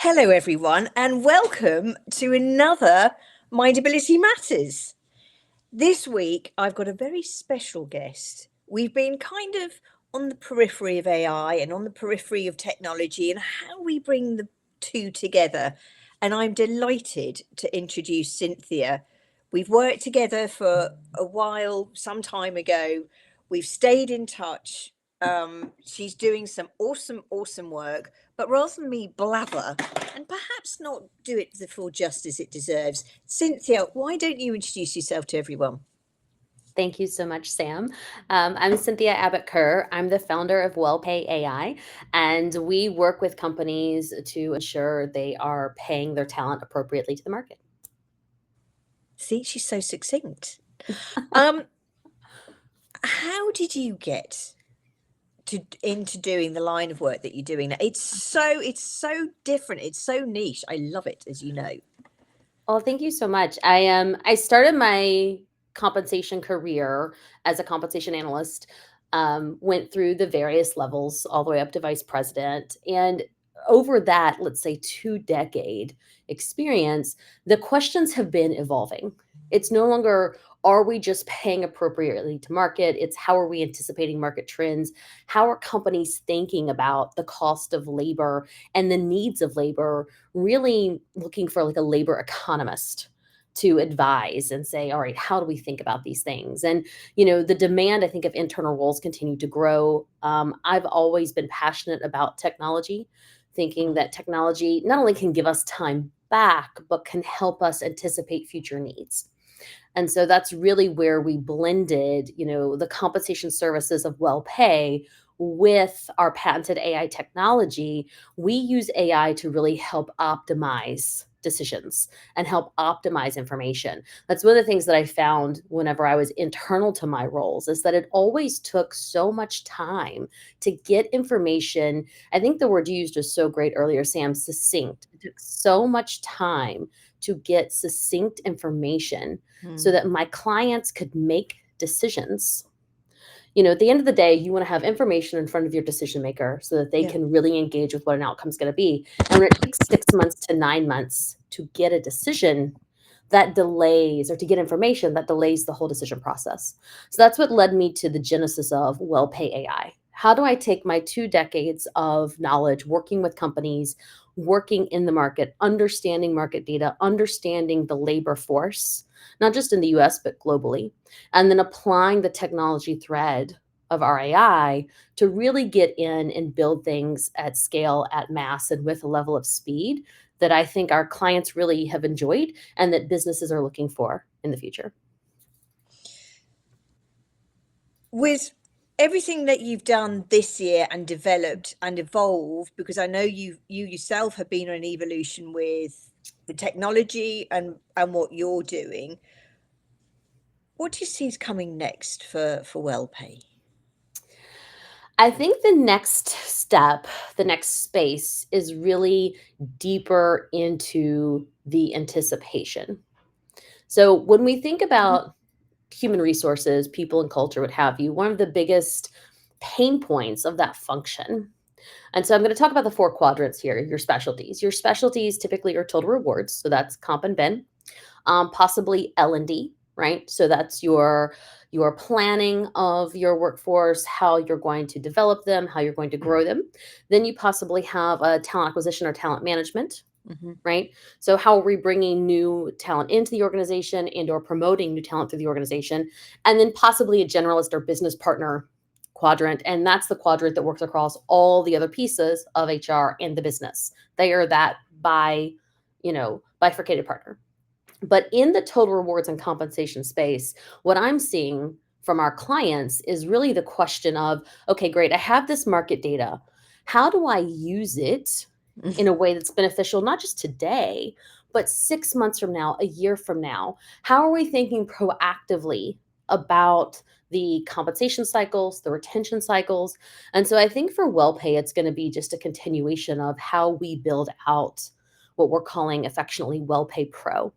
Hello, everyone, and welcome to another MindAbility Matters. This week, I've got a very special guest. We've been kind of on the periphery of AI and on the periphery of technology and how we bring the two together. And I'm delighted to introduce Cynthia. We've worked together for a while, some time ago. We've stayed in touch. She's doing some awesome work. But rather than me blather and perhaps not do it the full justice it deserves, Cynthia, why don't you introduce yourself to everyone? Thank you so much, Sam. I'm Cynthia Abbot Kerr. I'm the founder of Wellpay.ai, and we work with companies to ensure they are paying their talent appropriately to the market. See, she's so succinct. Um, how did you get into doing the line of work that you're doing now? It's so different. It's so niche. I love it, as you know. Well, thank you so much. I started my compensation career as a compensation analyst. Went through the various levels all the way up to vice president, and over that, let's say 2 decade experience, the questions have been evolving. It's no longer are we just paying appropriately to market? It's how are we anticipating market trends? How are companies thinking about the cost of labor and the needs of labor, really looking for like a labor economist to advise and say, all right, how do we think about these things? And, the demand, I think, of internal roles continue to grow. I've always been passionate about technology, thinking that technology not only can give us time back, but can help us anticipate future needs. And so that's really where we blended, the compensation services of WellPay with our patented AI technology. We use AI to really help optimize decisions and help optimize information. That's one of the things that I found whenever I was internal to my roles is that it always took so much time to get information. I think the word you used was so great earlier, Sam, succinct. It took so much time to get succinct information so Hmm. that my clients could make decisions. At the end of the day, you want to have information in front of your decision maker so that they Yeah. can really engage with what an outcome is going to be. And when it takes 6 months to 9 months to get a decision, that delays, or to get information, that delays the whole decision process. So that's what led me to the genesis of WellPay AI. How do I take my 2 decades of knowledge working with companies, working in the market, understanding market data, understanding the labor force, not just in the US, but globally, and then applying the technology thread of our AI to really get in and build things at scale, at mass, and with a level of speed that I think our clients really have enjoyed and that businesses are looking for in the future. With everything that you've done this year and developed and evolved, because I know you yourself have been on an evolution with the technology and what you're doing. What do you see is coming next for WellPay? I think the next step, the next space is really deeper into the anticipation. So when we think about human resources, people and culture, what have you, one of the biggest pain points of that function. And so I'm going to talk about the four quadrants here, your specialties. Your specialties typically are total rewards. So that's comp and ben, possibly L&D, right? So that's your planning of your workforce, how you're going to develop them, how you're going to grow them. Then you possibly have a talent acquisition or talent management, Mm-hmm. right? So how are we bringing new talent into the organization and or promoting new talent through the organization? And then possibly a generalist or business partner quadrant. And that's the quadrant that works across all the other pieces of HR and the business. They are that bifurcated partner. But in the total rewards and compensation space, what I'm seeing from our clients is really the question of, okay, great, I have this market data. How do I use it in a way that's beneficial, not just today, but 6 months from now, a year from now? How are we thinking proactively about the compensation cycles, the retention cycles? And so I think for WellPay, it's going to be just a continuation of how we build out what we're calling affectionately WellPay Pro.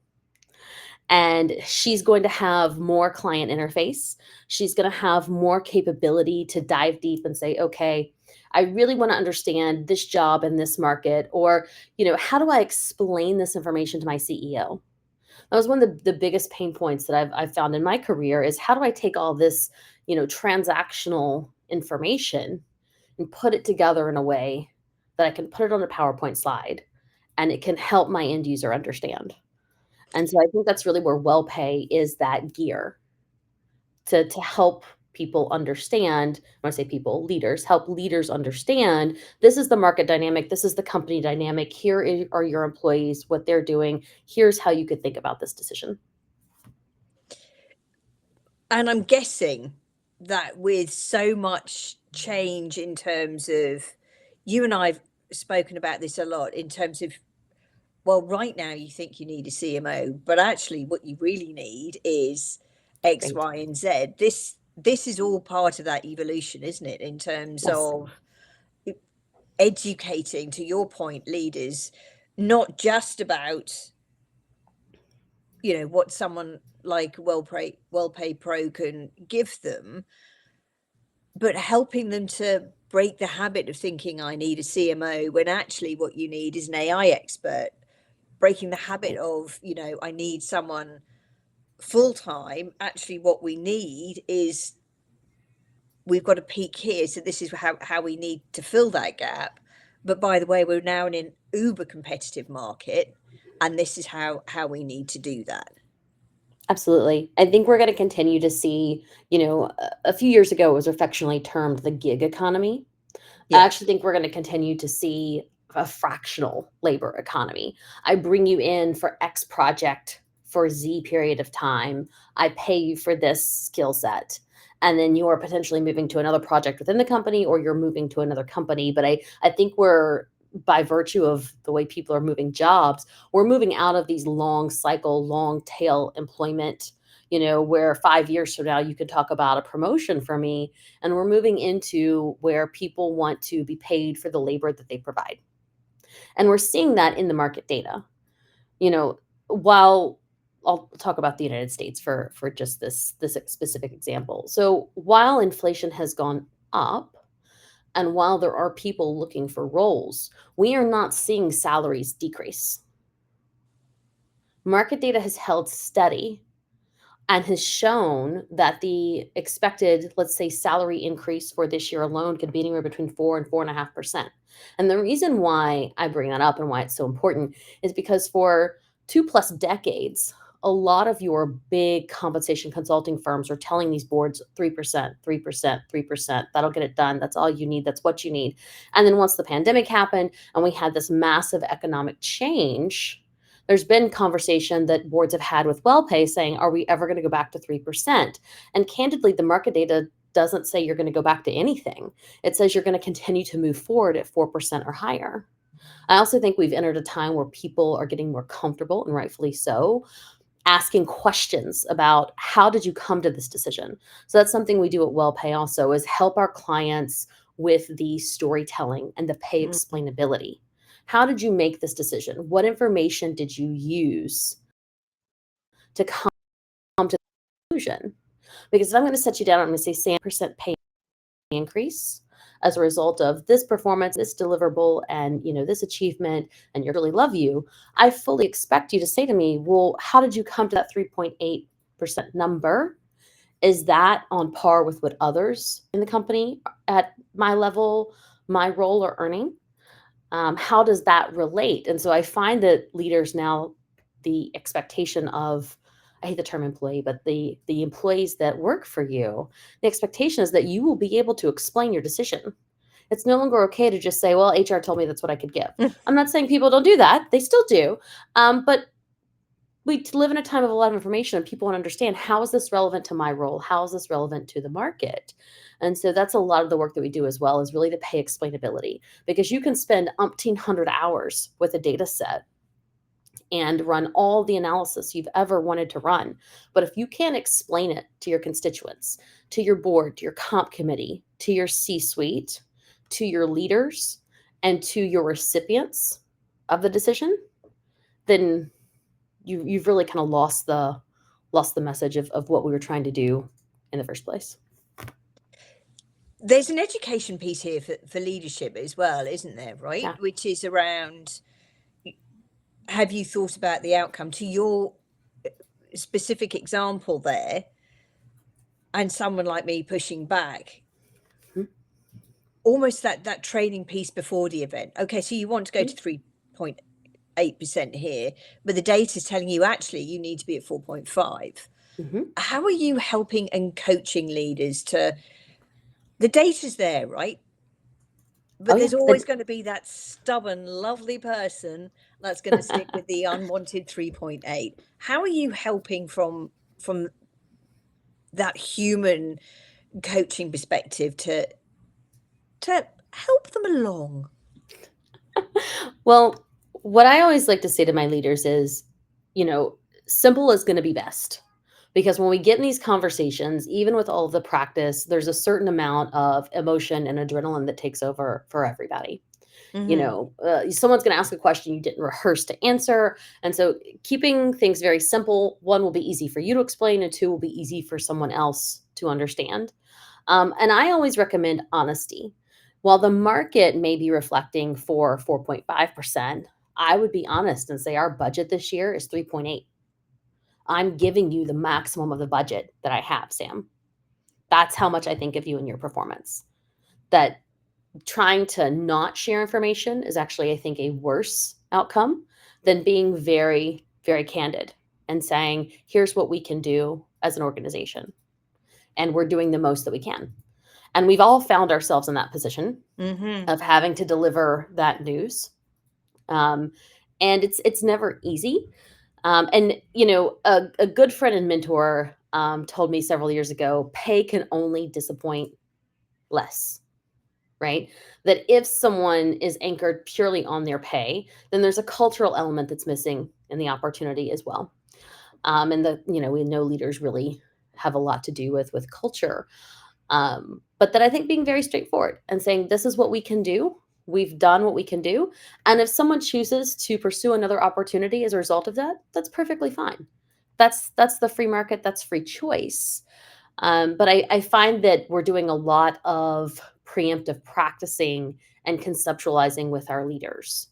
And she's going to have more client interface. She's going to have more capability to dive deep and say, okay, I really want to understand this job in this market, or, how do I explain this information to my CEO? That was one of the biggest pain points that I've found in my career, is how do I take all this, transactional information and put it together in a way that I can put it on a PowerPoint slide and it can help my end user understand. And so I think that's really where WellPay is that gear to help people understand. When I say people, leaders, help leaders understand this is the market dynamic, this is the company dynamic, are your employees, what they're doing, here's how you could think about this decision. And I'm guessing that with so much change in terms of, you and I've spoken about this a lot, in terms of, well, right now you think you need a CMO, but actually what you really need is X, Right. Y, and Z. This is all part of that evolution, isn't it? In terms Yes. of educating, to your point, leaders, not just about, what someone like Wellpay Pro can give them, but helping them to break the habit of thinking I need a CMO, when actually what you need is an AI expert. Breaking the habit Right. of, I need someone full time. Actually, what we need is, we've got a peak here, so this is how we need to fill that gap. But by the way, we're now in an uber competitive market, and this is how we need to do that. Absolutely. I think we're going to continue to see, a few years ago it was affectionately termed the gig economy. I Yeah. actually think we're going to continue to see a fractional labor economy. I bring you in for X project for Z period of time. I pay you for this skill set. And then you're potentially moving to another project within the company, or you're moving to another company. But I think we're, by virtue of the way people are moving jobs, we're moving out of these long cycle, long tail employment, where 5 years from now you could talk about a promotion for me. And we're moving into where people want to be paid for the labor that they provide. And we're seeing that in the market data. While I'll talk about the United States for just this specific example. So while inflation has gone up, and while there are people looking for roles, we are not seeing salaries decrease. Market data has held steady and has shown that the expected, let's say, salary increase for this year alone could be anywhere between 4 and 4.5%. And the reason why I bring that up and why it's so important is because for 2+ decades, a lot of your big compensation consulting firms are telling these boards 3%, 3%, 3%. That'll get it done. That's all you need. That's what you need. And then once the pandemic happened and we had this massive economic change, there's been conversation that boards have had with WellPay saying, are we ever going to go back to 3%? And candidly, the market data doesn't say you're going to go back to anything. It says you're going to continue to move forward at 4% or higher. I also think we've entered a time where people are getting more comfortable, and rightfully so, asking questions about how did you come to this decision. So that's something we do at WellPay also, is help our clients with the storytelling and the pay explainability. How did you make this decision? What information did you use to come to the conclusion? Because if I'm going to set you down, I'm going to say 7% pay increase as a result of this performance, this deliverable, and this achievement, and you really love you, I fully expect you to say to me, well, how did you come to that 3.8% number? Is that on par with what others in the company at my level, my role, are earning? How does that relate? And so I find that leaders now, the expectation of, I hate the term employee, but the employees that work for you, the expectation is that you will be able to explain your decision. It's no longer okay to just say, well, HR told me that's what I could give. I'm not saying people don't do that. They still do. But we live in a time of a lot of information, and people want to understand, how is this relevant to my role? How is this relevant to the market? And so that's a lot of the work that we do as well, is really to pay explainability, because you can spend umpteen hundred hours with a data set and run all the analysis you've ever wanted to run. But if you can't explain it to your constituents, to your board, to your comp committee, to your C-suite, to your leaders, and to your recipients of the decision, then you've really kind of lost the message of what we were trying to do in the first place. There's an education piece here for leadership as well, isn't there? Right, Yeah. which is around, have you thought about the outcome? To your specific example there, and someone like me pushing back, Mhm. almost that training piece before the event. Okay, so you want to go to 3.8% here, but the data is telling you actually you need to be at 4.5. Mhm. How are you helping and coaching leaders to, the data's there, right? But Oh yeah. there's always going to be that stubborn, lovely person that's going to stick with the unwanted 3.8. How are you helping from that human coaching perspective to help them along? Well, what I always like to say to my leaders is, you know, simple is going to be best. Because when we get in these conversations, even with all of the practice, there's a certain amount of emotion and adrenaline that takes over for everybody. Mm-hmm. Someone's going to ask a question you didn't rehearse to answer. And so keeping things very simple, one will be easy for you to explain, and two will be easy for someone else to understand. And I always recommend honesty. While the market may be reflecting for 4.5%, I would be honest and say our budget this year is 3.8. I'm giving you the maximum of the budget that I have, Sam. That's how much I think of you and your performance. That trying to not share information is actually, I think, a worse outcome than being very, very candid and saying, here's what we can do as an organization. And we're doing the most that we can. And we've all found ourselves in that position Mm-hmm. of having to deliver that news. Um, and it's never easy. A good friend and mentor told me several years ago, pay can only disappoint less, right? That if someone is anchored purely on their pay, then there's a cultural element that's missing in the opportunity as well. We know leaders really have a lot to do with culture. But that I think being very straightforward and saying, this is what we can do. We've done what we can do. And if someone chooses to pursue another opportunity as a result of that, that's perfectly fine. That's the free market. That's free choice. But I find that we're doing a lot of preemptive practicing and conceptualizing with our leaders.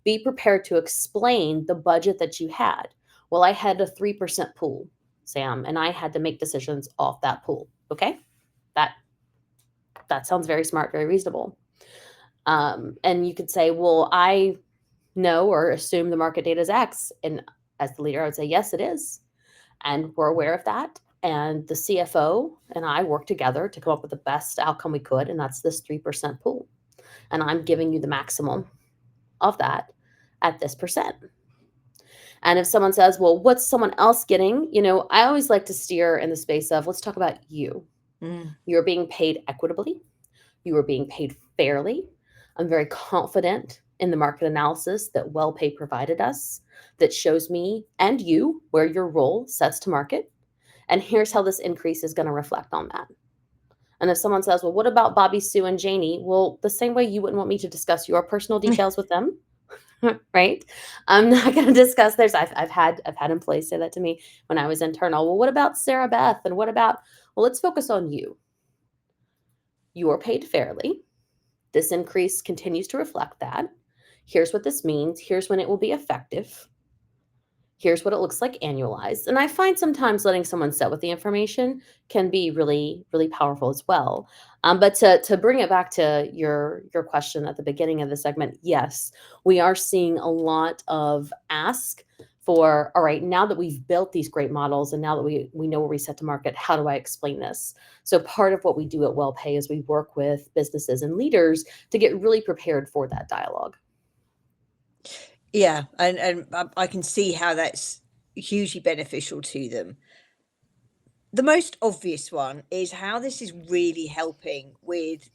Be prepared to explain the budget that you had. Well, I had a 3% pool, Sam, and I had to make decisions off that pool. Okay. That that sounds very smart, very reasonable. And you could say, well, I know or assume the market data is X. And as the leader, I would say, yes, it is. And we're aware of that. And the CFO and I work together to come up with the best outcome we could. And that's this 3% pool. And I'm giving you the maximum of that at this percent. And if someone says, well, what's someone else getting? I always like to steer in the space of, let's talk about you. Mm. You're being paid equitably. You are being paid fairly. I'm very confident in the market analysis that Wellpay provided us that shows me and you where your role sets to market. And here's how this increase is going to reflect on that. And if someone says, well, what about Bobby, Sue, and Janie? Well, the same way you wouldn't want me to discuss your personal details with them, right? I'm not going to discuss theirs. I've had employees say that to me when I was internal. Well, what about Sarah Beth? And what about, well, let's focus on you. You are paid fairly. This increase continues to reflect that. Here's what this means. Here's when it will be effective. Here's what it looks like annualized. And I find sometimes letting someone sit with the information can be really, really powerful as well. But to bring it back to your question at the beginning of the segment, yes, we are seeing a lot of ask for, all right, now that we've built these great models and now that we know where we set to market, how do I explain this? So part of what we do at Wellpay is we work with businesses and leaders to get really prepared for that dialogue. Yeah, and I can see how that's hugely beneficial to them. The most obvious one is how this is really helping with,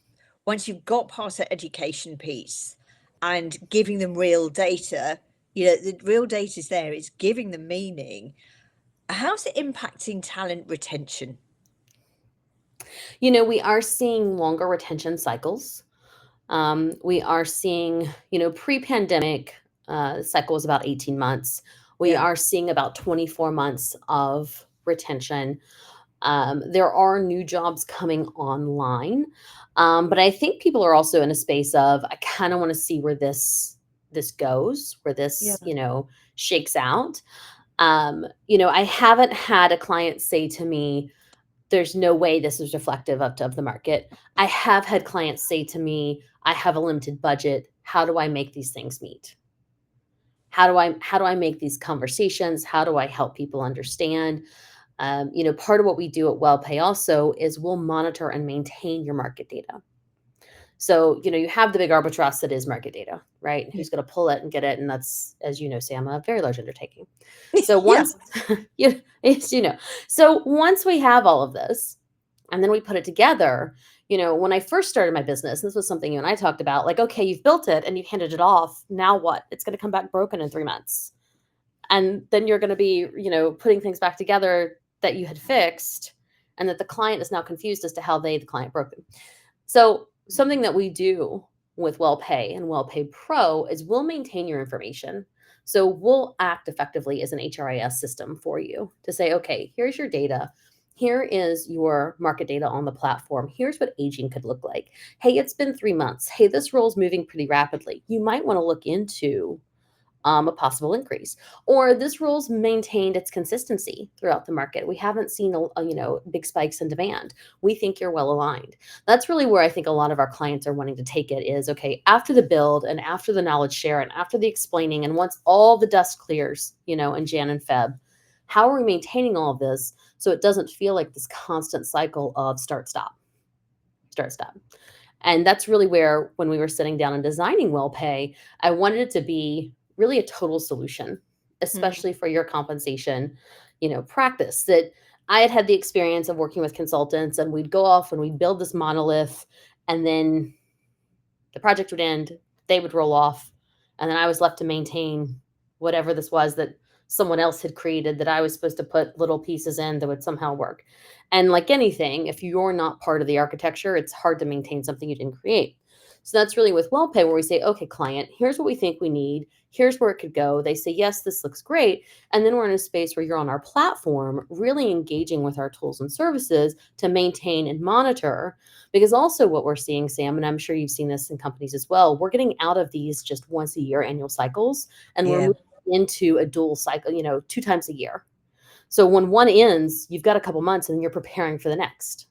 once you've got past that education piece and giving them real data, the real data is there, it's giving them meaning. How's it impacting talent retention? We are seeing longer retention cycles. We are seeing, pre-pandemic cycle was about 18 months. We Yeah. are seeing about 24 months of retention. There are new jobs coming online, but I think people are also in a space of, I kind of want to see where this goes, where Yeah. this shakes out. I haven't had a client say to me, "There's no way this is reflective of the market." I have had clients say to me, "I have a limited budget. How do I make these things meet? How do I make these conversations? How do I help people understand?" Part of what we do at WellPay also is we'll monitor and maintain your market data. So, you have the big albatross that is market data, right? Yeah. Who's going to pull it and get it? And that's, as you know, Sam, a very large undertaking. So Yeah. once, as you know, so once we have all of this, and then we put it together, when I first started my business, this was something you and I talked about, like, okay, you've built it and you've handed it off. Now what? It's going to come back broken in 3 months. And then you're going to be, putting things back together that you had fixed, and that the client is now confused as to how the client broke them. So something that we do with WellPay and WellPay Pro is we'll maintain your information. So we'll act effectively as an HRIS system for you to say, okay, here's your data. Here is your market data on the platform. Here's what aging could look like. Hey, it's been 3 months. Hey, this role's moving pretty rapidly. You might want to look into a possible increase, or this role's maintained its consistency throughout the market. We haven't seen big spikes in demand. We think you're well aligned. That's really where I think a lot of our clients are wanting to take it is, okay, after the build and after the knowledge share and after the explaining, and once all the dust clears, in Jan and Feb, how are we maintaining all of this so it doesn't feel like this constant cycle of start stop, start stop. And that's really where, when we were sitting down and designing WellPay, I wanted it to be really a total solution, especially for your compensation, practice. That I had the experience of working with consultants, and we'd go off and we'd build this monolith, and then the project would end, they would roll off, and then I was left to maintain whatever this was that someone else had created that I was supposed to put little pieces in that would somehow work. And like anything, if you're not part of the architecture, it's hard to maintain something you didn't create. So that's really with WellPay, where we say, okay, client, here's what we think we need. Here's where it could go. They say, yes, this looks great. And then we're in a space where you're on our platform, really engaging with our tools and services to maintain and monitor. Because also what we're seeing, Sam, and I'm sure you've seen this in companies as well, we're getting out of these just once a year annual cycles, and we're Yeah. moving into a dual cycle, 2 times a year. So when one ends, you've got a couple months and then you're preparing for the next.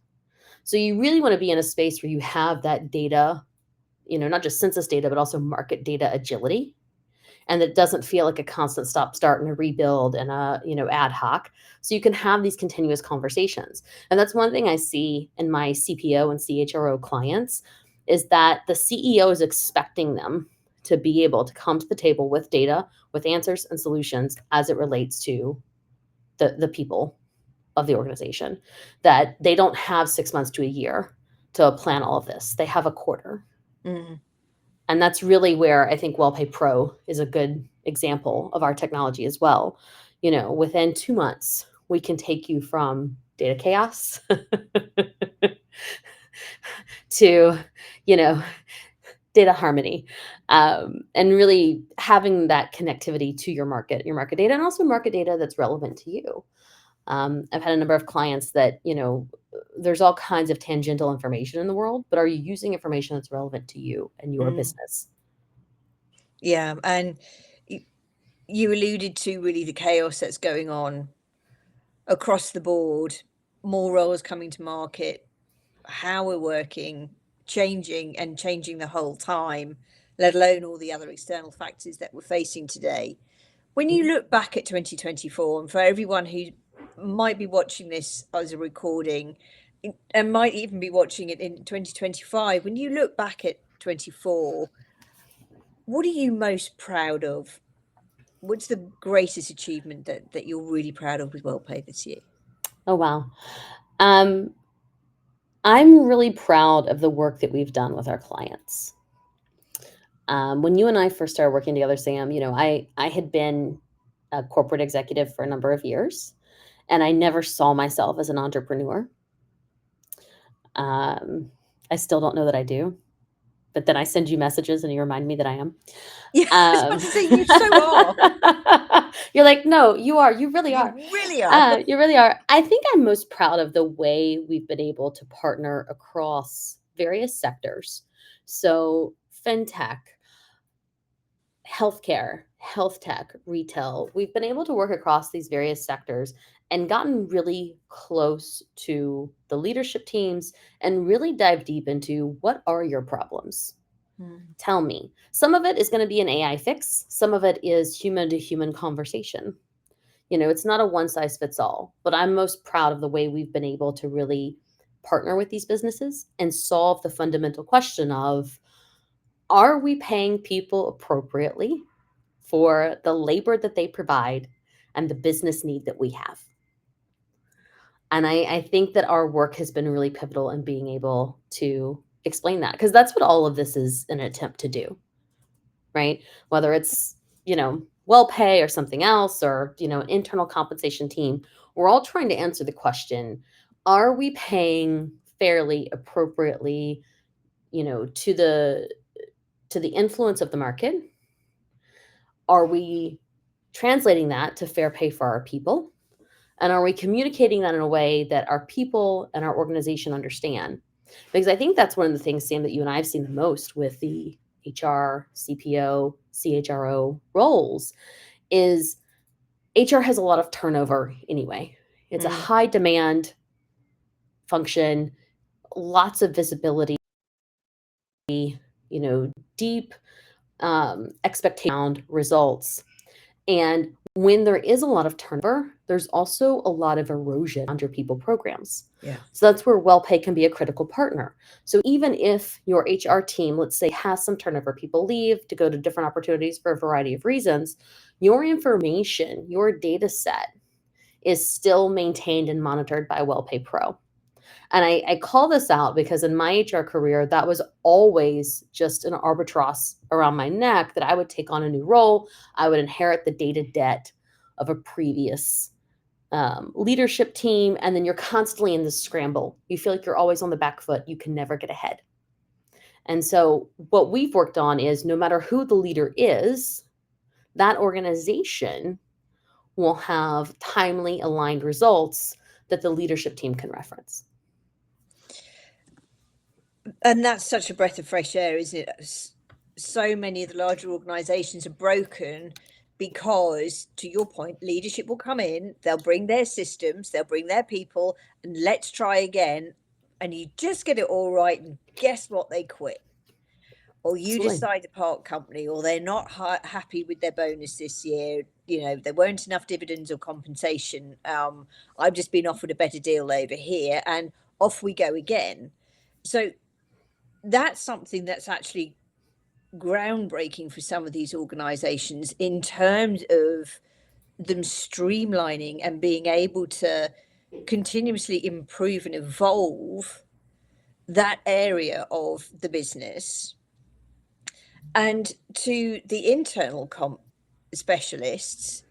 So you really want to be in a space where you have that data, not just census data, but also market data agility. And that doesn't feel like a constant stop, start, and a rebuild and a, ad hoc. So you can have these continuous conversations. And that's one thing I see in my CPO and CHRO clients, is that the CEO is expecting them to be able to come to the table with data, with answers and solutions as it relates to the people of the organization. That they don't have 6 months to a year to plan all of this. They have a quarter. Mm. And that's really where I think WellPay Pro is a good example of our technology as well. Within 2 months, we can take you from data chaos to, data harmony, and really having that connectivity to your market data, and also market data that's relevant to you. I've had a number of clients that, there's all kinds of tangential information in the world, but are you using information that's relevant to you and your business? Yeah. And you alluded to really the chaos that's going on across the board, more roles coming to market, how we're working, changing the whole time, let alone all the other external factors that we're facing today. When you look back at 2024, and for everyone who might be watching this as a recording and might even be watching it in 2025, when you look back at 24, what are you most proud of? What's the greatest achievement that you're really proud of with WellPay this year? Oh, wow. I'm really proud of the work that we've done with our clients. When you and I first started working together, Sam, I had been a corporate executive for a number of years, and I never saw myself as an entrepreneur. I still don't know that I do, but then I send you messages and you remind me that I am. Yeah, I was about to say, you so are. You're like, no, you are. You really are. You really are. You really are. I think I'm most proud of the way we've been able to partner across various sectors. So, fintech, healthcare, health tech, retail, we've been able to work across these various sectors and gotten really close to the leadership teams and really dive deep into what are your problems? Tell me. Some of it is going to be an AI fix, some of it is human to human conversation. It's not a one size fits all, but I'm most proud of the way we've been able to really partner with these businesses and solve the fundamental question of, are we paying people appropriately for the labor that they provide and the business need that we have? And I think that our work has been really pivotal in being able to explain that, because that's what all of this is an attempt to do, right? Whether it's, Wellpay or something else, or, an internal compensation team, we're all trying to answer the question, are we paying fairly, appropriately, to the influence of the market? Are we translating that to fair pay for our people? And are we communicating that in a way that our people and our organization understand? Because I think that's one of the things, Sam, that you and I have seen the most with the HR, CPO, CHRO roles is HR has a lot of turnover anyway. It's a high demand function, lots of visibility, deep expectation results. And when there is a lot of turnover, there's also a lot of erosion on your people programs. Yeah. So that's where Wellpay can be a critical partner. So even if your HR team, let's say, has some turnover, people leave to go to different opportunities for a variety of reasons, your information, your data set is still maintained and monitored by Wellpay Pro. And I call this out because in my HR career, that was always just an albatross around my neck, that I would take on a new role. I would inherit the data debt of a previous leadership team. And then you're constantly in this scramble. You feel like you're always on the back foot. You can never get ahead. And so what we've worked on is, no matter who the leader is, that organization will have timely aligned results that the leadership team can reference. And that's such a breath of fresh air, isn't it? So many of the larger organizations are broken because, to your point, leadership will come in, they'll bring their systems, they'll bring their people, and let's try again. And you just get it all right, and guess what? They quit. Or you Absolutely. decide to part company, or they're not happy with their bonus this year. There weren't enough dividends or compensation. I've just been offered a better deal over here, and off we go again. So that's something that's actually groundbreaking for some of these organizations in terms of them streamlining and being able to continuously improve and evolve that area of the business. And to the internal specialists,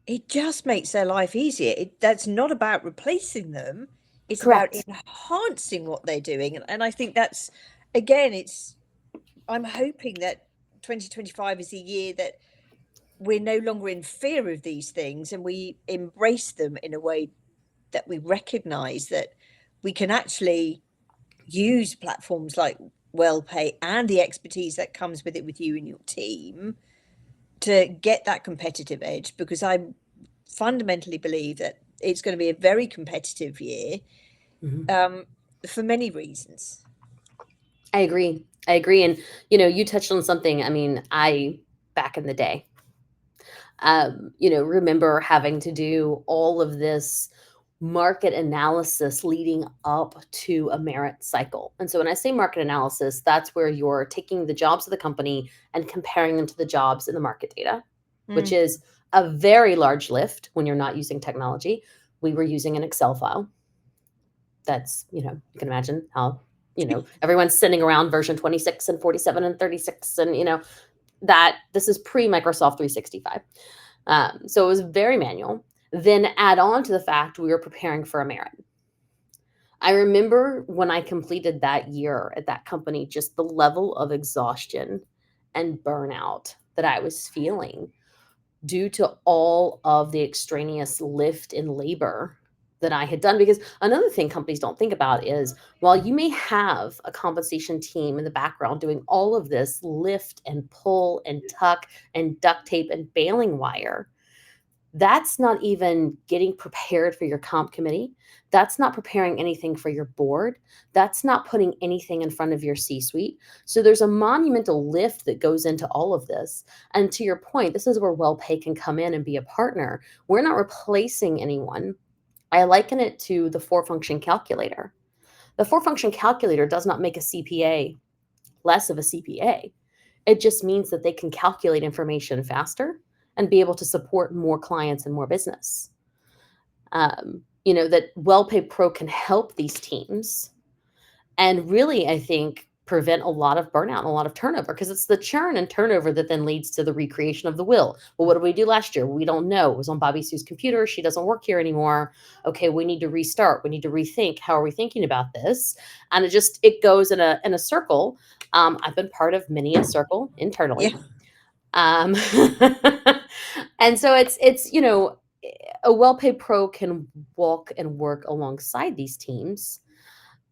it just makes their life easier. That's not about replacing them. It's Correct. about enhancing what they're doing. And I think that's, again, I'm hoping that 2025 is a year that we're no longer in fear of these things, and we embrace them in a way that we recognize that we can actually use platforms like Wellpay and the expertise that comes with it, with you and your team, to get that competitive edge, because I fundamentally believe that it's going to be a very competitive year for many reasons. I agree. And, you touched on something. I mean, back in the day, remember having to do all of this market analysis leading up to a merit cycle. And so when I say market analysis, that's where you're taking the jobs of the company and comparing them to the jobs in the market data, which is a very large lift when you're not using technology. We were using an Excel file. That's, you can imagine how, everyone's sitting around version 26 and 47 and 36. And, that this is pre-Microsoft 365. So it was very manual. Then add on to the fact we were preparing for a merit. I remember when I completed that year at that company, just the level of exhaustion and burnout that I was feeling due to all of the extraneous lift and labor that I had done. Because another thing companies don't think about is while you may have a compensation team in the background doing all of this lift and pull and tuck and duct tape and baling wire, that's not even getting prepared for your comp committee. That's not preparing anything for your board. That's not putting anything in front of your C-suite. So there's a monumental lift that goes into all of this. And to your point, this is where Wellpay can come in and be a partner. We're not replacing anyone. I liken it to the four-function calculator. The four-function calculator does not make a CPA less of a CPA. It just means that they can calculate information faster and be able to support more clients and more business. That Wellpay Pro can help these teams and really, I think, prevent a lot of burnout and a lot of turnover, because it's the churn and turnover that then leads to the recreation of the will. Well, what did we do last year? We don't know. It was on Bobby Sue's computer. She doesn't work here anymore. Okay, we need to restart. We need to rethink. How are we thinking about this? And it goes in a circle. I've been part of many a circle internally. Yeah. And so it's a Wellpay Pro can walk and work alongside these teams,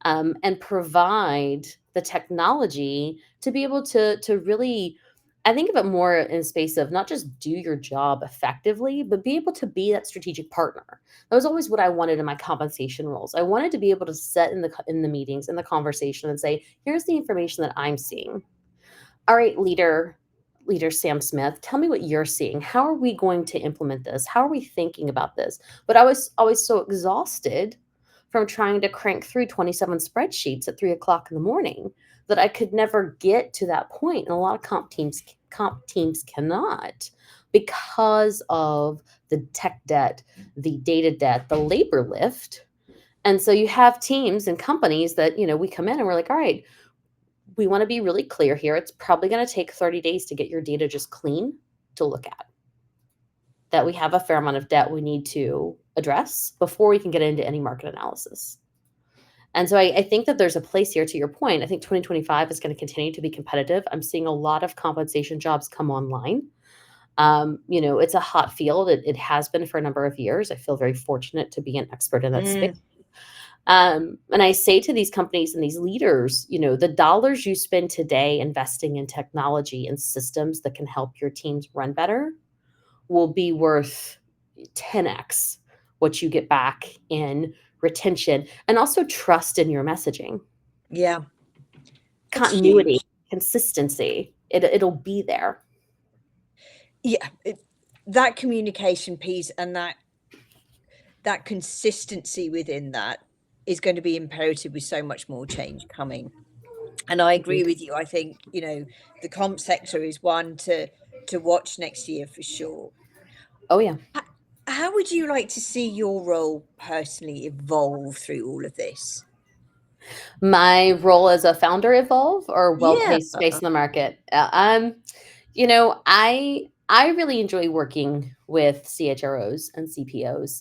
and provide the technology to be able to really, I think of it more in a space of not just do your job effectively, but be able to be that strategic partner. That was always what I wanted in my compensation roles. I wanted to be able to sit in the meetings, in the conversation, and say, here's the information that I'm seeing. All right, leader Sam Smith, tell me what you're seeing. How are we going to implement this? How are we thinking about this? But I was always so exhausted from trying to crank through 27 spreadsheets at 3 o'clock in the morning that I could never get to that point. And a lot of comp teams cannot, because of the tech debt, the data debt, the labor lift. And so you have teams and companies that, we come in and we're like, all right, we want to be really clear here. It's probably going to take 30 days to get your data just clean to look at. That we have a fair amount of debt we need to address before we can get into any market analysis. And so I think that there's a place here, to your point. I think 2025 is going to continue to be competitive. I'm seeing a lot of compensation jobs come online. It's a hot field. It has been for a number of years. I feel very fortunate to be an expert in that space. And I say to these companies and these leaders, the dollars you spend today investing in technology and systems that can help your teams run better will be worth 10x what you get back in retention and also trust in your messaging. Yeah. Continuity, consistency, it'll be there. Yeah. That communication piece and that consistency within that is going to be imperative with so much more change coming. And I agree with you. I think, the comp sector is one to watch next year for sure. Oh, yeah. How would you like to see your role personally evolve through all of this? My role as a founder evolve, or Yeah. Wellpay space in the market? I really enjoy working with CHROs and CPOs,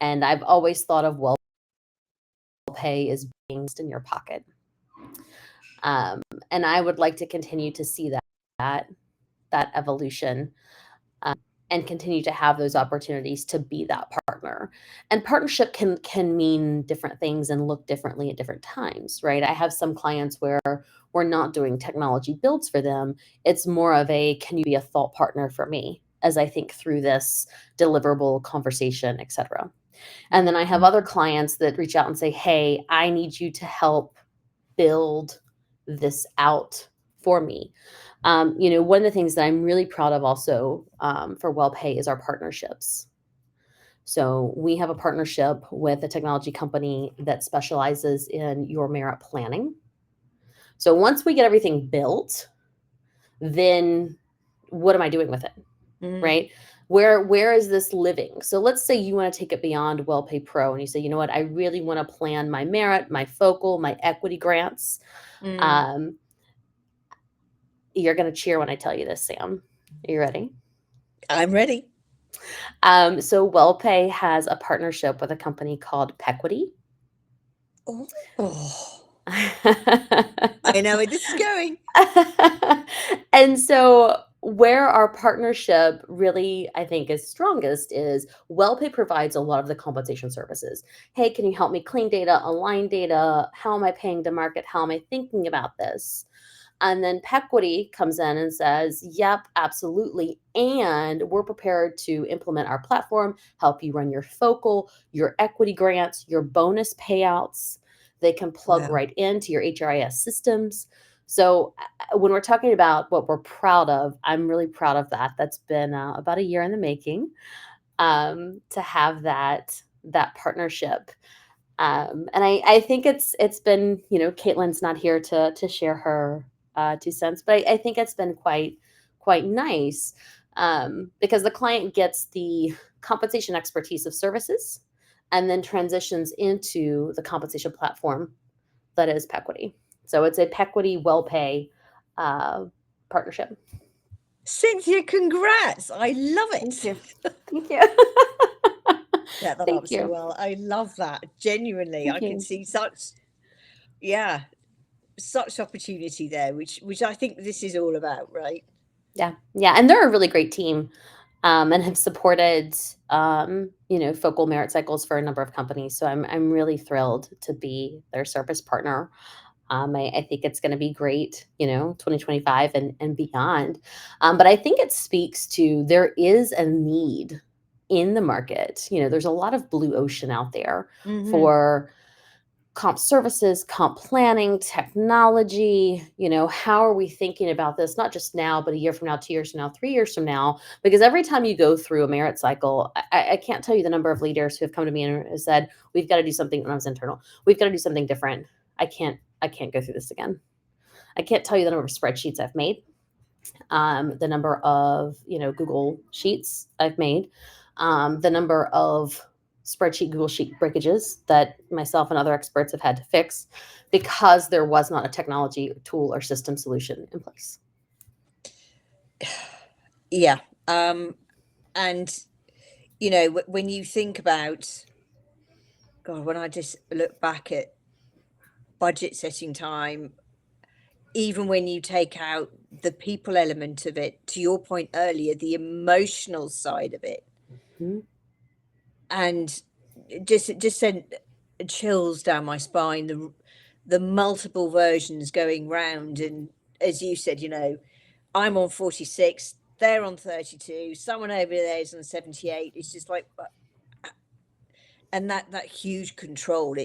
and I've always thought of Wellpay as being in your pocket. And I would like to continue to see that evolution, and continue to have those opportunities to be that partner. And partnership can mean different things and look differently at different times, right? I have some clients where we're not doing technology builds for them. It's more of a, can you be a thought partner for me as I think through this deliverable conversation, et cetera. And then I have other clients that reach out and say, hey, I need you to help build this out for me. One of the things that I'm really proud of also for Wellpay is our partnerships. So we have a partnership with a technology company that specializes in your merit planning. So once we get everything built, then what am I doing with it? Right? Where is this living? So let's say you want to take it beyond Wellpay Pro and you say, you know what, I really want to plan my merit, my focal, my equity grants. You're going to cheer when I tell you this, Sam. Are you ready? I'm ready. So Wellpay has a partnership with a company called Pequity. Oh, I know where this is going. And so where our partnership really, I think, is strongest is WellPay provides a lot of the compensation services. Hey, can you help me clean data, align data? How am I paying to market? How am I thinking about this? And then Pequity comes in and says, yep, absolutely. And we're prepared to implement our platform, help you run your focal, your equity grants, your bonus payouts. They can plug Wow. right into your HRIS systems. So when we're talking about what we're proud of, I'm really proud of that. That's been about a year in the making, to have that partnership. And I think it's been, Caitlin's not here to share her 2 cents, but I think it's been quite nice, because the client gets the compensation expertise of services and then transitions into the compensation platform that is Pequity. So it's a Pequity WellPay uh, partnership. Cynthia, congrats. I love Thank it. you. Thank you. Set that up Thank so you. well. I love that. Genuinely, I Thank can you. see yeah, such opportunity there, which I think this is all about, right? Yeah. Yeah. And they're a really great team, and have supported, focal merit cycles for a number of companies. So I'm really thrilled to be their service partner. I think it's going to be great, 2025 and beyond. But I think it speaks to there is a need in the market. There's a lot of blue ocean out there Mm-hmm. for comp services, comp planning, technology. How are we thinking about this, not just now, but a year from now, 2 years from now, 3 years from now? Because every time you go through a merit cycle, I can't tell you the number of leaders who have come to me and have said, we've got to do something. When I was internal, we've got to do something different. I can't go through this again. I can't tell you the number of spreadsheets I've made, the number of Google Sheets I've made, the number of spreadsheet Google Sheet breakages that myself and other experts have had to fix because there was not a technology tool or system solution in place. Yeah. And when you think about, God, when I just look back at budget setting time, even when you take out the people element of it, to your point earlier, the emotional side of it, Mhm. and it just sent chills down my spine. The multiple versions going round, and as you said, I'm on 46, they're on 32, someone over there is on 78. It's just like, and that huge control.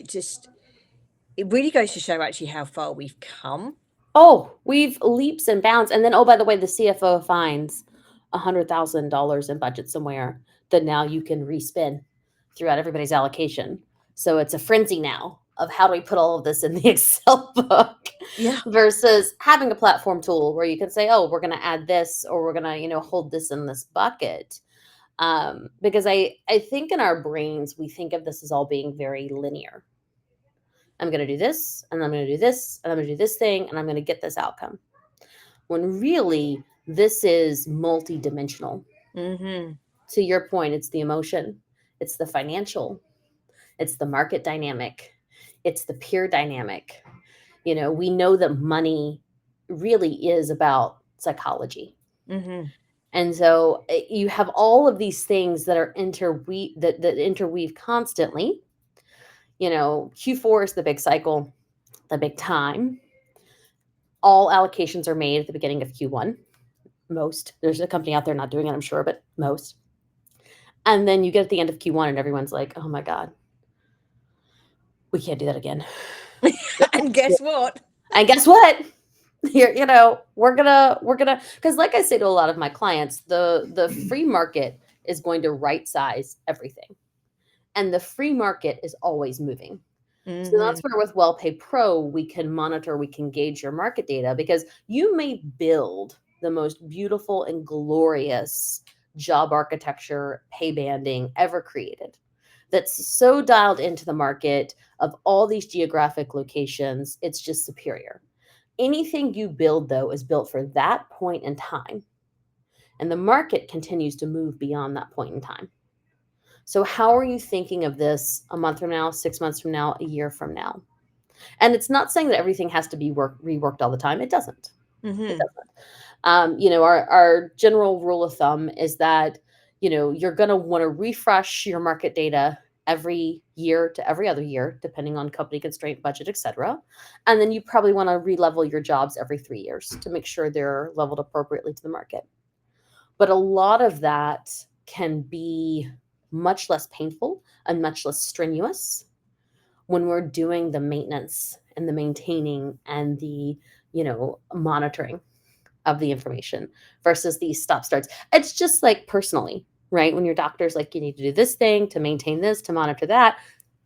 It really goes to show actually how far we've come. Oh, we've leaps and bounds. And then, oh, by the way, the CFO finds $100,000 in budget somewhere that now you can respin throughout everybody's allocation. So it's a frenzy now of how do we put all of this in the Excel book Yeah. versus having a platform tool where you can say, oh, we're going to add this or we're going to, hold this in this bucket. Because I think in our brains, we think of this as all being very linear. I'm going to do this, and I'm going to do this, and I'm going to do this thing, and I'm going to get this outcome. When really, this is multidimensional. Mm-hmm. To your point, it's the emotion, it's the financial, it's the market dynamic, it's the peer dynamic. We know that money really is about psychology. Mm-hmm. And so you have all of these things that are that interweave constantly. Q4 is the big cycle, the big time. All allocations are made at the beginning of Q1. Most. There's a company out there not doing it, I'm sure, but most. And then you get at the end of Q1 and everyone's like, oh my God, we can't do that again. And guess what? And guess what? We're gonna, because like I say to a lot of my clients, the free market is going to right size everything. And the free market is always moving. So Mm-hmm. that's where with WellPay Pro, we can monitor, we can gauge your market data because you may build the most beautiful and glorious job architecture, pay banding ever created. That's so dialed into the market of all these geographic locations, it's just superior. Anything you build, though, is built for that point in time. And the market continues to move beyond that point in time. So how are you thinking of this a month from now, 6 months from now, a year from now? And it's not saying that everything has to be reworked all the time. It doesn't. It doesn't. Our general rule of thumb is that, you're going to want to refresh your market data every year to every other year, depending on company constraint, budget, etc. And then you probably want to re-level your jobs every 3 years to make sure they're leveled appropriately to the market. But a lot of that can be much less painful and much less strenuous when we're doing the maintenance and the maintaining and the, monitoring of the information versus these stop starts. It's just like personally, right? When your doctor's like, you need to do this thing to maintain this, to monitor that,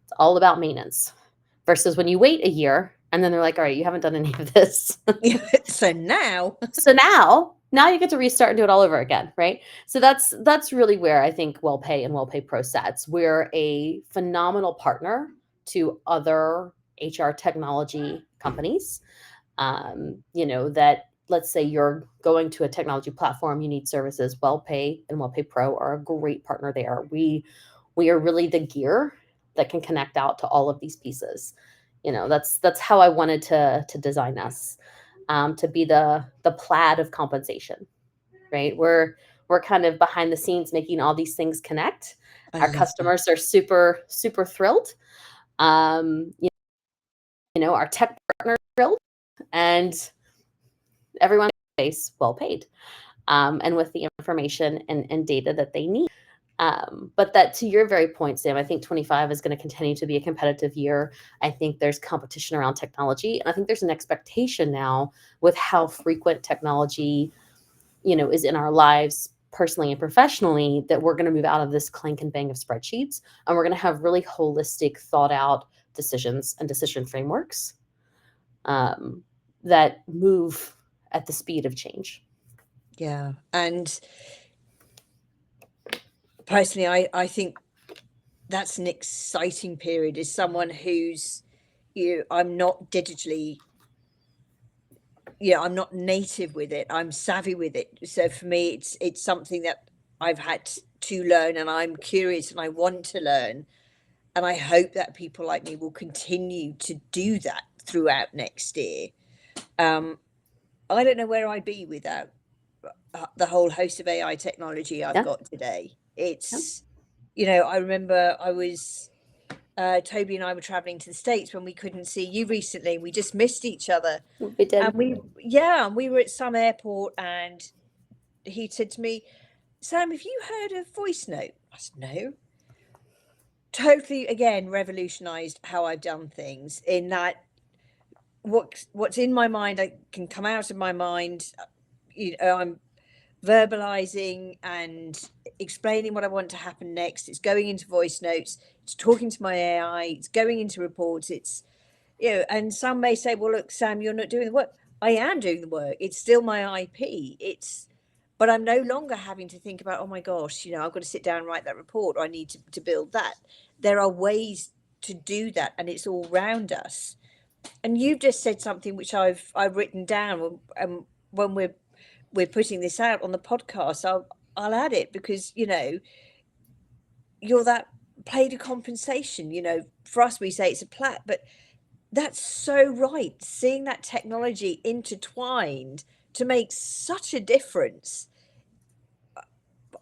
it's all about maintenance versus when you wait a year and then they're like, all right, you haven't done any of this. So now you get to restart and do it all over again, right? So that's really where I think Wellpay and Wellpay Pro sets. We're a phenomenal partner to other HR technology companies. That, let's say you're going to a technology platform, you need services. Wellpay and Wellpay Pro are a great partner there. We are really the gear that can connect out to all of these pieces. That's how I wanted to design us, to be the plaid of compensation, right? We're kind of behind the scenes making all these things connect. Our customers are super, super thrilled. Our tech partners are thrilled, and everyone is well paid, and with the information and data that they need. But that, to your very point, Sam, I think 25 is going to continue to be a competitive year. I think there's competition around technology. And I think there's an expectation now with how frequent technology, is in our lives personally and professionally, that we're going to move out of this clank and bang of spreadsheets. And we're going to have really holistic, thought out decisions and decision frameworks that move at the speed of change. Yeah. And personally, I think that's an exciting period. As someone who's, I'm not digitally, I'm not native with it. I'm savvy with it. So for me, it's something that I've had to learn, and I'm curious and I want to learn. And I hope that people like me will continue to do that throughout next year. I don't know where I'd be without the whole host of AI technology I've got today. It's, I remember I was, Toby and I were traveling to the States when we couldn't see you recently. We just missed each other. We did. And we were at some airport, and he said to me, Sam, have you heard of voice note? I said, no. Totally, again, revolutionized how I've done things, in that what's in my mind, I can come out of my mind. I'm verbalizing and explaining what I want to happen next. It's going into voice notes. It's talking to my AI. It's going into reports. It's, and some may say, well, look, Sam, you're not doing the work. I am doing the work. It's still my IP. But I'm no longer having to think about, oh my gosh, I've got to sit down and write that report, or I need to build that. There are ways to do that, and it's all around us. And you've just said something which I've written down, and when we're putting this out on the podcast, I'll add it, because you're that plaid of compensation. For us, we say it's a plat, but that's so right. Seeing that technology intertwined to make such a difference,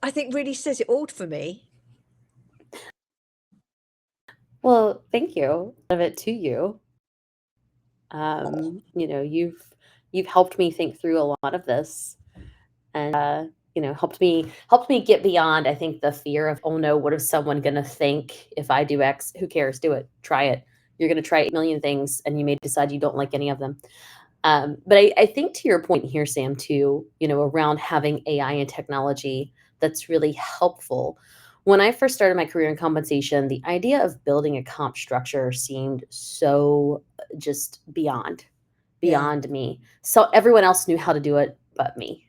I think really says it all for me. Well, thank you. Of it to you. You've helped me think through a lot of this, and helped me get beyond, I think, the fear of, oh no, what is someone going to think if I do X? Who cares? Do it. Try it. You're going to try 8 million things, and you may decide you don't like any of them. But I think, to your point here, Sam, too, around having AI and technology that's really helpful. When I first started my career in compensation, the idea of building a comp structure seemed so just beyond me. So everyone else knew how to do it but me.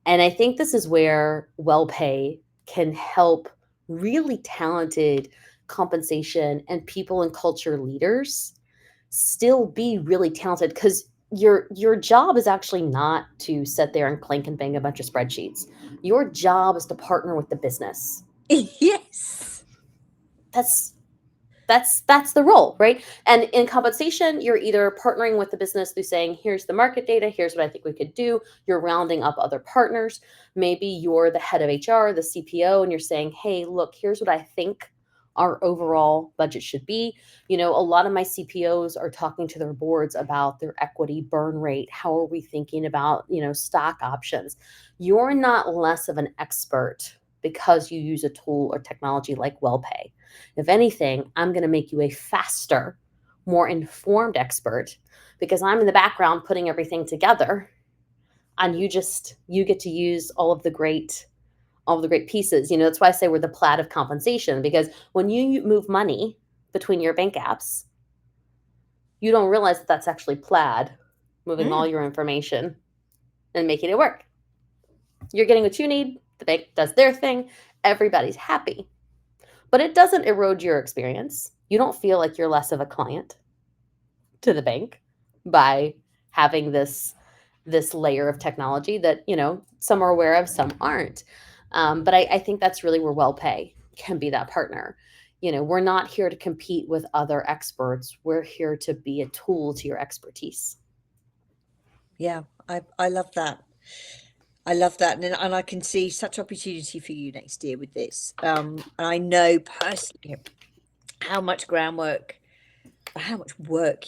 And I think this is where Wellpay can help really talented compensation and people and culture leaders still be really talented, because your job is actually not to sit there and clank and bang a bunch of spreadsheets. Your job is to partner with the business. Yes. that's the role, right? And in compensation, you're either partnering with the business through saying, here's the market data, here's what I think we could do. You're rounding up other partners. Maybe you're the head of HR, the CPO, and you're saying, hey, look, here's what I think our overall budget should be. A lot of my CPOs are talking to their boards about their equity burn rate. How are we thinking about, stock options? You're not less of an expert because you use a tool or technology like Wellpay. If anything, I'm going to make you a faster, more informed expert because I'm in the background putting everything together, and you get to use all of the great pieces. That's why I say we're the plaid of compensation, because when you move money between your bank apps, you don't realize that that's actually plaid moving all your information and making it work. You're getting what you need. The bank does their thing. Everybody's happy. But it doesn't erode your experience. You don't feel like you're less of a client to the bank by having this layer of technology that, some are aware of, some aren't. But I think that's really where Wellpay can be that partner. We're not here to compete with other experts. We're here to be a tool to your expertise. Yeah, I love that. I love that, and I can see such opportunity for you next year with this. And I know personally how much work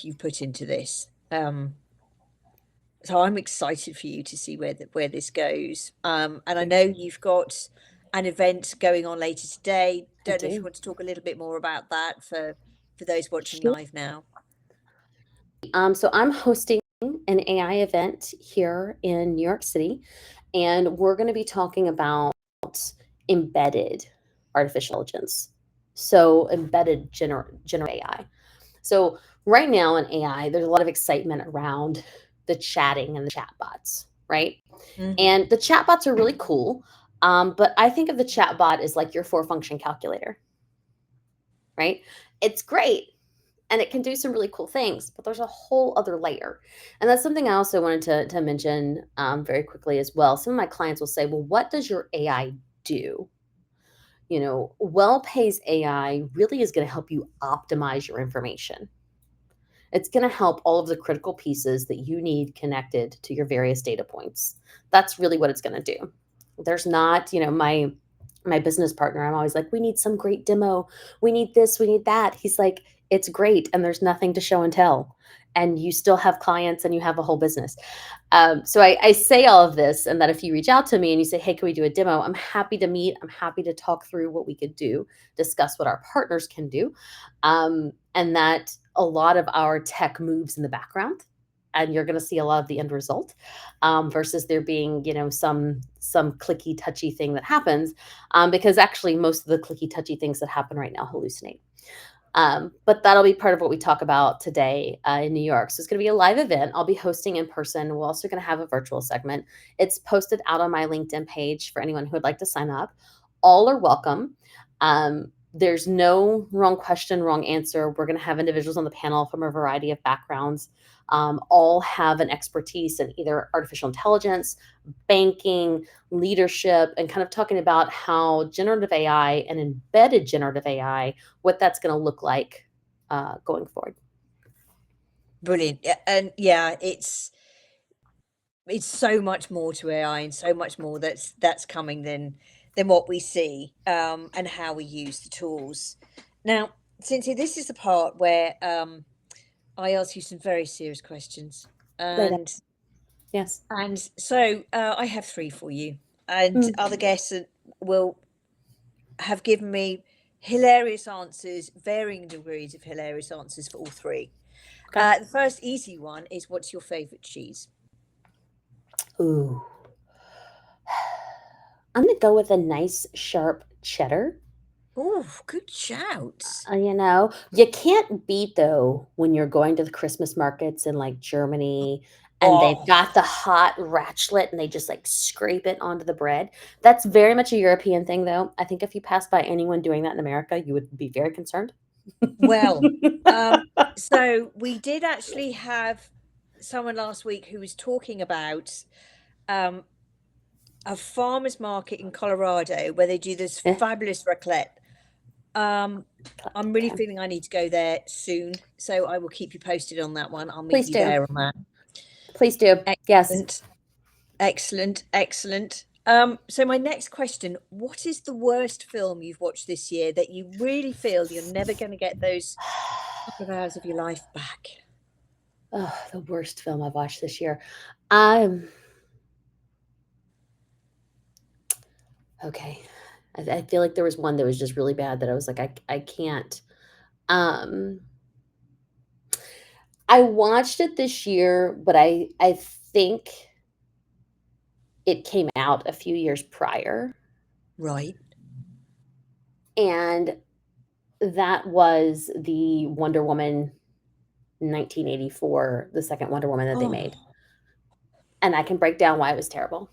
you've put into this. So I'm excited for you to see where this goes. And I know you've got an event going on later today. Don't know if you want to talk a little bit more about that for those watching live now. So I'm hosting an AI event here in New York City, and we're going to be talking about embedded artificial intelligence. So embedded generative AI. So right now in AI, there's a lot of excitement around the chatting and the chatbots, right? And the chatbots are really cool. But I think of the chatbot as like your 4-function calculator, right? It's great and it can do some really cool things, but there's a whole other layer. And that's something I also wanted to mention very quickly as well. Some of my clients will say, well, what does your AI do? Wellpay's AI really is going to help you optimize your information. It's going to help all of the critical pieces that you need connected to your various data points. That's really what it's going to do. There's not, my business partner, I'm always like, we need some great demo. We need this, we need that. He's like, it's great. And there's nothing to show and tell. And you still have clients and you have a whole business. So I say all of this, and that if you reach out to me and you say, hey, can we do a demo? I'm happy to meet. I'm happy to talk through what we could do, discuss what our partners can do. And that a lot of our tech moves in the background, and you're going to see a lot of the end result versus there being, some clicky touchy thing that happens because actually most of the clicky touchy things that happen right now hallucinate. But that'll be part of what we talk about today in New York. So it's going to be a live event. I'll be hosting in person. We're also going to have a virtual segment. It's posted out on my LinkedIn page for anyone who would like to sign up. All are welcome. There's no wrong question, wrong answer. We're going to have individuals on the panel from a variety of backgrounds. All have an expertise in either artificial intelligence, banking, leadership, and kind of talking about how generative AI and embedded generative AI, what that's going to look like going forward. Brilliant. And yeah, it's so much more to AI and so much more that's coming than what we see and how we use the tools. Now, Cynthia, this is the part where I ask you some very serious questions. And yes. And so I have 3 for you, and other guests will have given me hilarious answers, varying degrees of hilarious answers for all 3. Okay. The first easy one is, what's your favorite cheese? Ooh. I'm going to go with a nice sharp cheddar. Oh, good shout. You can't beat though when you're going to the Christmas markets in like Germany and they've got the hot raclette and they just like scrape it onto the bread. That's very much a European thing though. I think if you passed by anyone doing that in America, you would be very concerned. Well, so we did actually have someone last week who was talking about a farmer's market in Colorado where they do this fabulous raclette. I'm really Okay. feeling I need to go there soon, so I will keep you posted on that one. I'll meet Please you do. there on that. Please do. Yes. Excellent. Excellent. Excellent. So my next question, what is the worst film you've watched this year that you really feel you're never going to get those couple of hours of your life back? Oh, the worst film I've watched this year. Okay. I feel like there was one that was just really bad that I was like, I can't. I watched it this year, but I think it came out a few years prior. Right. And that was the Wonder Woman 1984, the second Wonder Woman that they made. And I can break down why it was terrible.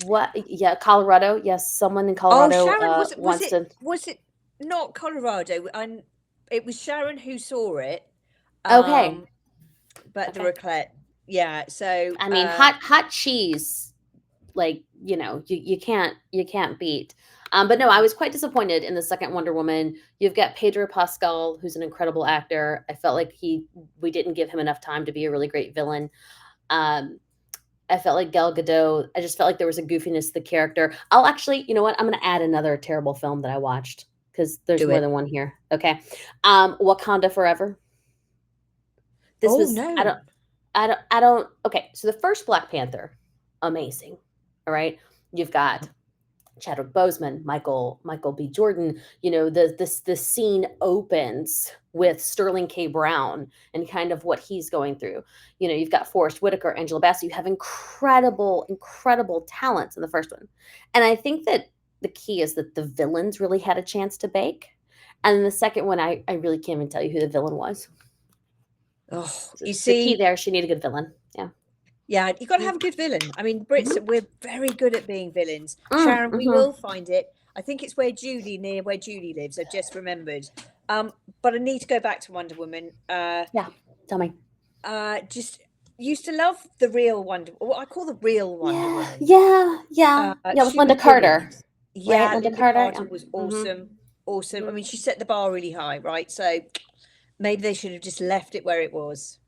What? Yeah, Colorado. Yes, someone in Colorado Sharon, wants to. was it not Colorado? And it was Sharon who saw it. Okay. But the Okay. raclette, yeah. So I mean, hot cheese, like, you can't beat. But no, I was quite disappointed in the second Wonder Woman. You've got Pedro Pascal, who's an incredible actor. I felt like we didn't give him enough time to be a really great villain. I felt like Gal Gadot, I just felt like there was a goofiness to the character. I'll actually, you know what? I'm going to add another terrible film that I watched because there's Do more it. than one here. Okay. Wakanda Forever. This Oh was, no. I don't, okay. So the first Black Panther, amazing. All right. You've got Chadwick Boseman, Michael B. Jordan. The scene opens with Sterling K. Brown and kind of what he's going through. You've got Forrest Whitaker, Angela Bassett. You have incredible talents in the first one. And I think that the key is that the villains really had a chance to bake. And then the second one, I really can't even tell you who the villain was. Oh, The key there, she needed a good villain. Yeah. Yeah, you got to have a good villain. I mean, Brits, we're very good at being villains. Sharon, we Mm-hmm. will find it. I think it's near where Julie lives. I've just remembered. But I need to go back to Wonder Woman. Yeah, tell me. Just used to love the real what I call the real Wonder Woman. Yeah, with she Linda was Carter. brilliant. Yeah, Right, Linda Carter was awesome. Awesome. I mean, she set the bar really high, right? So maybe they should have just left it where it was.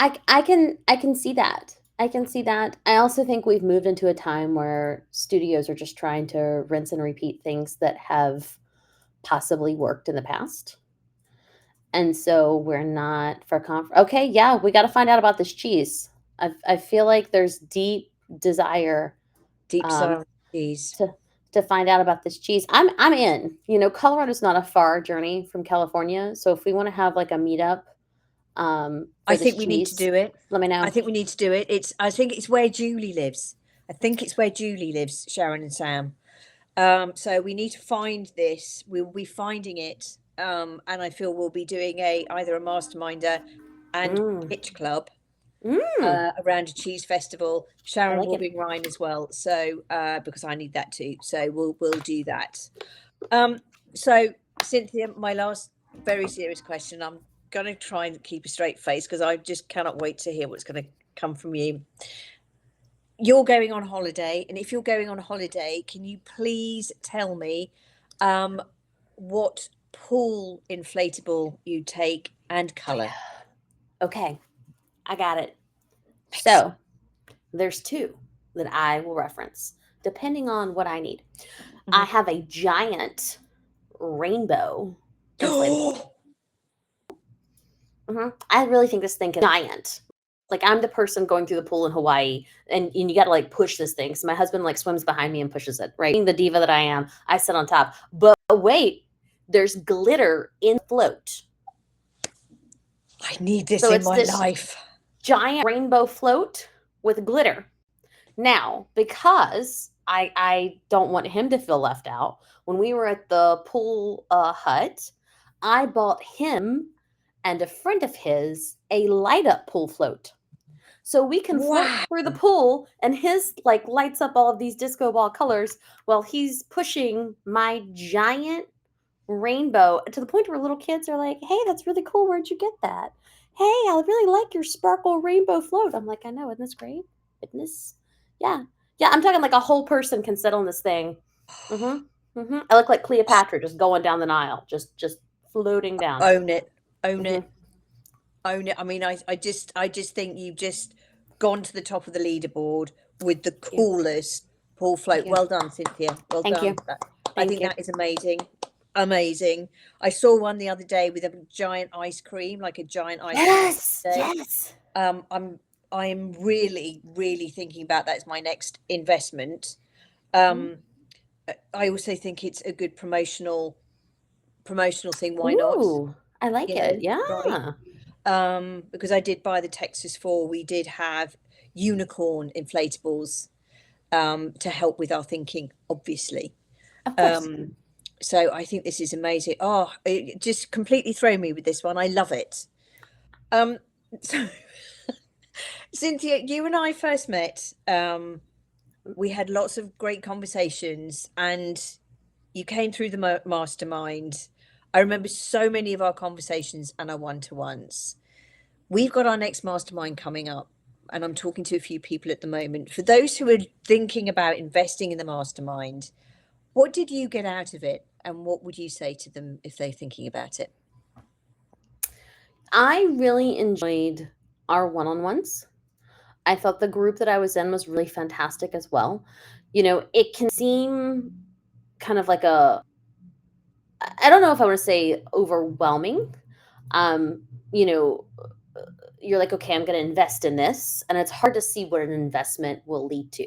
I can see that. I can see that. I also think we've moved into a time where studios are just trying to rinse and repeat things that have possibly worked in the past. And so we're not for okay, yeah, we got to find out about this cheese. I feel like there's deep desire Cheese. to find out about this cheese. I'm in. Colorado's not a far journey from California, so if we want to have like a meetup, I think we need to do it. Let me know. I think we need to do it. I think it's where Julie lives. Sharon and Sam. So we need to find this. We'll be finding it. And I feel we'll be doing either a masterminder and pitch club around a cheese festival. Sharon will bring Ryan as well. So because I need that too. So we'll do that. So Cynthia, my last very serious question. I'm going to try and keep a straight face because I just cannot wait to hear what's going to come from you. You're going on holiday, and if you're going on holiday, can you please tell me what pool inflatable you take and color? Okay, I got it. So there's two that I will reference depending on what I need. I have a giant rainbow inflatable. I really think this thing is giant. Like, I'm the person going through the pool in Hawaii, and you got to like push this thing. So my husband like swims behind me and pushes it. Right, being the diva that I am, I sit on top. But wait, there's glitter in the float. I need this in my life. Giant rainbow float with glitter. Now, because I don't want him to feel left out, when we were at the pool hut, I bought him and a friend of his a light up pool float. So we can float through the pool, and his like lights up all of these disco ball colors while he's pushing my giant rainbow to the point where little kids are like, "Hey, that's really cool. Where'd you get that? Hey, I really like your sparkle rainbow float." I'm like, "I know, isn't this great? Isn't this?" Yeah. I'm talking like a whole person can sit on this thing. I look like Cleopatra just going down the Nile, just floating down. Own it, own Mhm. it, own it. I mean, I just think you've just gone to the top of the leaderboard with the Thank you. coolest pool float. you. Well done, Cynthia. Well Thank done. you. I Thank think you. that is amazing. Amazing. I saw one the other day with a giant ice cream, like a giant ice Yes, cream day. yes. I'm really, really thinking about that as my next investment. Mhm. I also think it's a good promotional thing. Why not? Ooh, I like You it. know, right? Yeah. Because I did buy the Texas 4, we did have unicorn inflatables to help with our thinking, obviously. Of course. So I think this is amazing. Oh, it just completely thrown me with this one. I love it. So Cynthia, you and I first met. We had lots of great conversations, and you came through the mastermind. I remember so many of our conversations and our one-to-ones. We've got our next mastermind coming up, and I'm talking to a few people at the moment. For those who are thinking about investing in the mastermind, what did you get out of it, and what would you say to them if they're thinking about it? I really enjoyed our one-on-ones. I thought the group that I was in was really fantastic as well. It can seem kind of like I don't know if I want to say overwhelming. Um, you know, you're like, okay, I'm going to invest in this, and it's hard to see what an investment will lead to.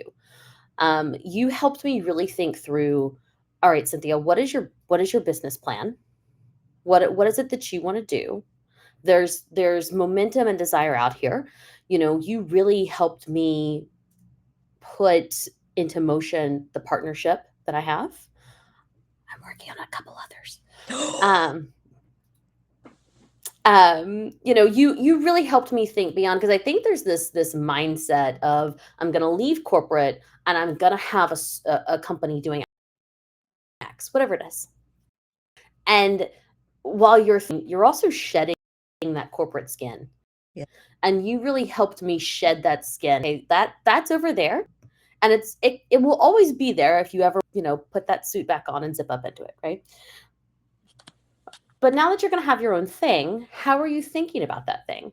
You helped me really think through. All right, Cynthia, what is your business plan? What is it that you want to do? There's momentum and desire out here. You really helped me put into motion the partnership that I have. I'm working on a couple others. Um, you really helped me think beyond, because I think there's this mindset of, I'm going to leave corporate and I'm going to have a company doing X, whatever it is. And while you're also shedding that corporate skin. Yeah. And you really helped me shed that skin. Hey, that's over there. And it will always be there if you ever, put that suit back on and zip up into it, right? But now that you're going to have your own thing, how are you thinking about that thing?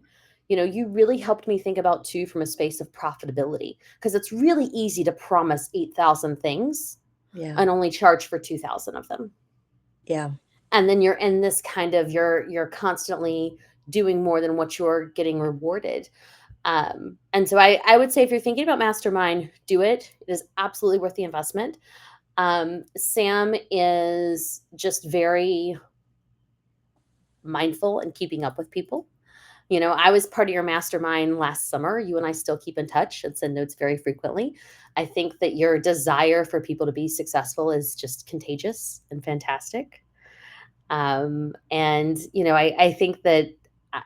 You really helped me think about too from a space of profitability, because it's really easy to promise 8,000 things Yeah. and only charge for 2,000 of them. Yeah. And then you're in this kind of, you're constantly doing more than what you're getting rewarded. And so I would say, if you're thinking about mastermind, do it. It is absolutely worth the investment. Sam is just very mindful and keeping up with people. I was part of your mastermind last summer. You and I still keep in touch and send notes very frequently. I think that your desire for people to be successful is just contagious and fantastic. I think that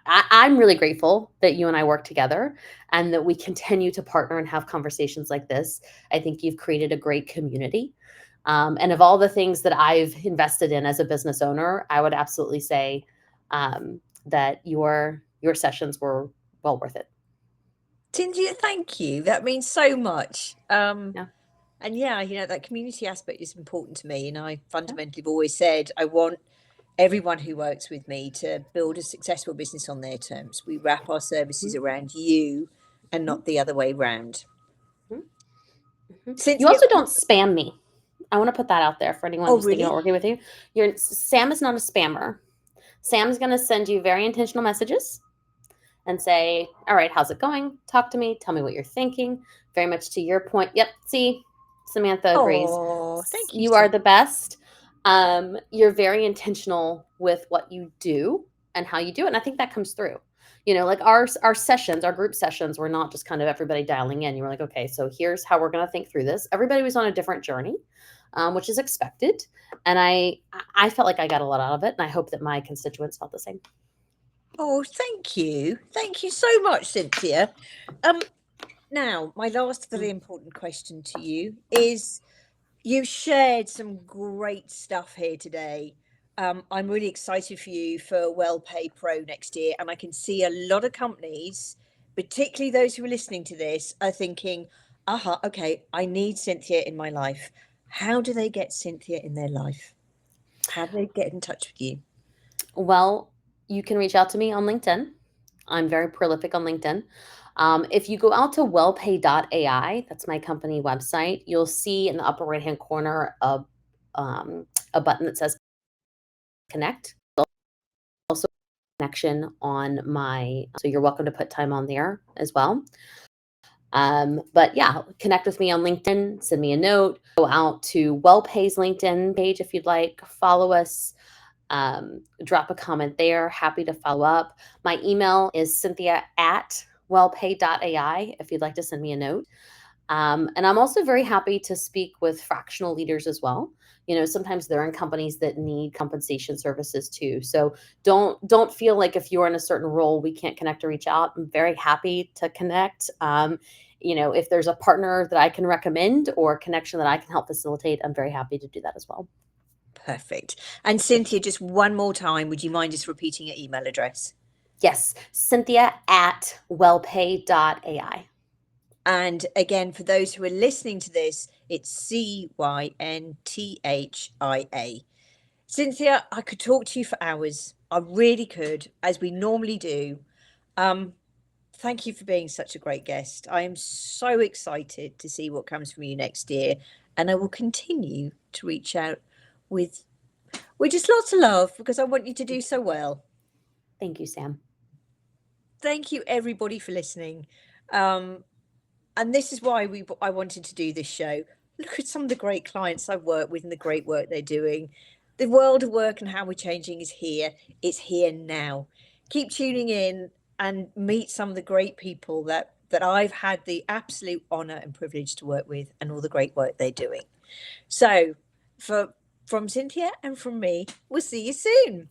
I'm really grateful that you and I work together and that we continue to partner and have conversations like this. I think you've created a great community. And of all the things that I've invested in as a business owner, I would absolutely say that your sessions were well worth it. Cynthia, thank you. That means so much. Yeah. And yeah, that community aspect is important to me. And I fundamentally have always said I want everyone who works with me to build a successful business on their terms. We wrap our services around you and not the other way round. You Cynthia, also don't spam me. I want to put that out there for anyone oh, who's thinking really? about working with you. Sam is not a spammer. Sam's going to send you very intentional messages and say, all right, how's it going? Talk to me. Tell me what you're thinking. Very much to your point. Yep. See, Samantha agrees. Oh, thank you. You are the best. You're very intentional with what you do and how you do it. And I think that comes through. Like our sessions, our group sessions were not just kind of everybody dialing in. You were like, okay, so here's how we're going to think through this. Everybody was on a different journey, which is expected. And I felt like I got a lot out of it. And I hope that my constituents felt the same. Oh, thank you. Thank you so much, Cynthia. Now, my last very important question to you is, you shared some great stuff here today. I'm really excited for you for Wellpay Pro next year. And I can see a lot of companies, particularly those who are listening to this, are thinking, okay, I need Cynthia in my life. how do they get Cynthia in their life? How do they get in touch with you? Well, you can reach out to me on LinkedIn. I'm very prolific on LinkedIn. If you go out to Wellpay.ai, that's my company website, you'll see in the upper right-hand corner a button that says connect. Also connection on my, so you're welcome to put time on there as well. But yeah, connect with me on LinkedIn, send me a note, go out to Wellpay's LinkedIn page if you'd like, follow us, drop a comment there. Happy to follow up. My email is cynthia@wellpay.ai if you'd like to send me a note. And I'm also very happy to speak with fractional leaders as well. You know, sometimes they're in companies that need compensation services too. So don't feel like if you're in a certain role, we can't connect or reach out. I'm very happy to connect. You know, if there's a partner that I can recommend or a connection that I can help facilitate, I'm very happy to do that as well. Perfect. And Cynthia, just one more time, would you mind just repeating your email address? Yes, Cynthia@wellpay.ai. And again, for those who are listening to this, it's CYNTHIA. Cynthia, I could talk to you for hours. I really could, as we normally do. Thank you for being such a great guest. I am so excited to see what comes from you next year, and I will continue to reach out with just lots of love because I want you to do so well. Thank you, Sam. Thank you, everybody, for listening. And this is why I wanted to do this show. Look at some of the great clients I've worked with and the great work they're doing. The world of work and how we're changing is here. It's here now. Keep tuning in and meet some of the great people that I've had the absolute honor and privilege to work with and all the great work they're doing. So from Cynthia and from me, we'll see you soon.